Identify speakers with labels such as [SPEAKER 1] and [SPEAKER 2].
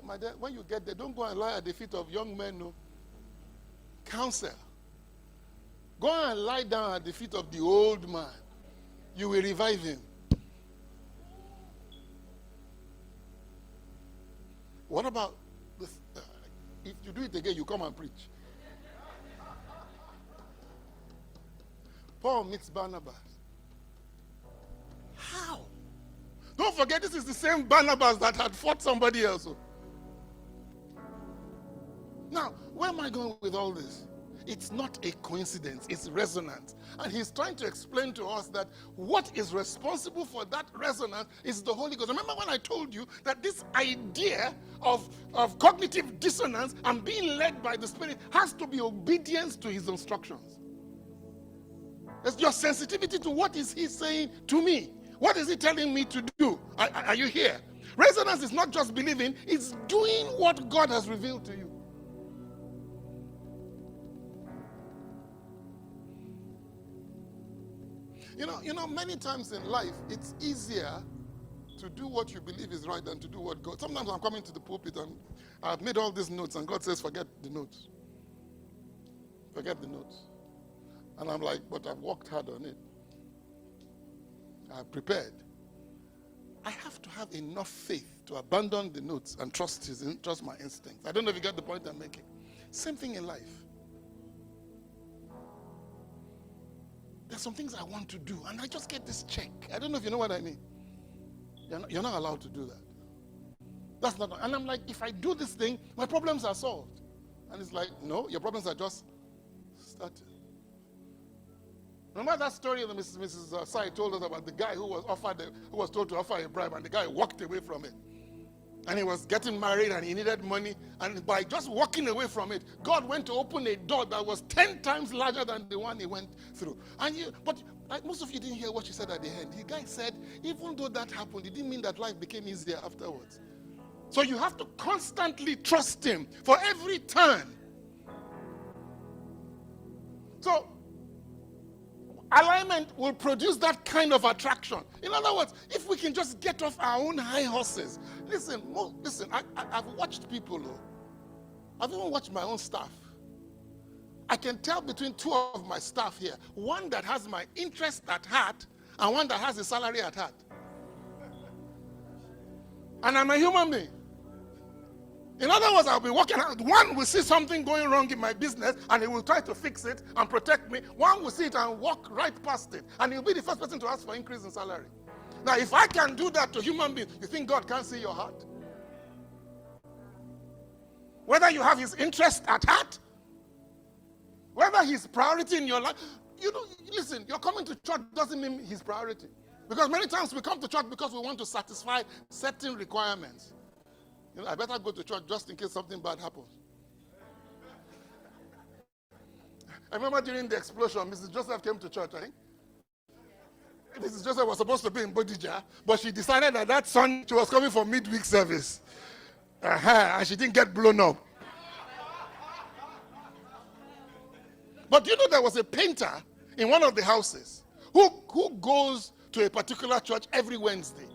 [SPEAKER 1] my dad, when you get there, don't go and lie at the feet of young men. No. Counsel. Go and lie down at the feet of the old man. You will revive him. What about this? If you do it again, you come and preach. Paul meets Barnabas. How? Don't forget, this is the same Barnabas that had fought somebody else. Now, where am I going with all this? It's not a coincidence, it's resonance. And he's trying to explain to us that what is responsible for that resonance is the Holy Ghost. Remember when I told you that this idea of cognitive dissonance and being led by the Spirit has to be obedience to his instructions. It's your sensitivity to what is he saying to me. What is he telling me to do? Are you here? Resonance is not just believing, it's doing what God has revealed to you. You know, many times in life, it's easier to do what you believe is right than to do what God. Sometimes I'm coming to the pulpit and I've made all these notes and God says, forget the notes. Forget the notes. And I'm like, but I've worked hard on it. I've prepared. I have to have enough faith to abandon the notes and trust my instincts. I don't know if you get the point I'm making. Same thing in life. There's some things I want to do, and I just get this check. I don't know if you know what I mean. You're not allowed to do that. That's not. And I'm like, if I do this thing, my problems are solved. And it's like, no, your problems are just starting. Remember that story that Mrs. Sai told us about the guy who was told to offer a bribe, and the guy walked away from it. And he was getting married and he needed money. And by just walking away from it, God went to open a door that was 10 times larger than the one he went through. But most of you didn't hear what she said at the end. The guy said, even though that happened, it didn't mean that life became easier afterwards. So you have to constantly trust him for every turn. So alignment will produce that kind of attraction. In other words, if we can just get off our own high horses. Listen, I've watched people. I've even watched my own staff. I can tell between two of my staff here, one that has my interest at heart and one that has a salary at heart. And I'm a human being. In other words, I'll be walking around. One will see something going wrong in my business and he will try to fix it and protect me. One will see it and walk right past it. And he'll be the first person to ask for increase in salary. Now, if I can do that to human beings, you think God can't see your heart? Whether you have his interest at heart, whether his priority in your life, listen, you're coming to church doesn't mean his priority. Because many times we come to church because we want to satisfy certain requirements. I better go to church just in case something bad happens. I remember during the explosion, Mrs. Joseph came to church, right? Mrs. Joseph was supposed to be in Bodija, but she decided that Sunday she was coming for midweek service. And she didn't get blown up. But there was a painter in one of the houses who goes to a particular church every Wednesday.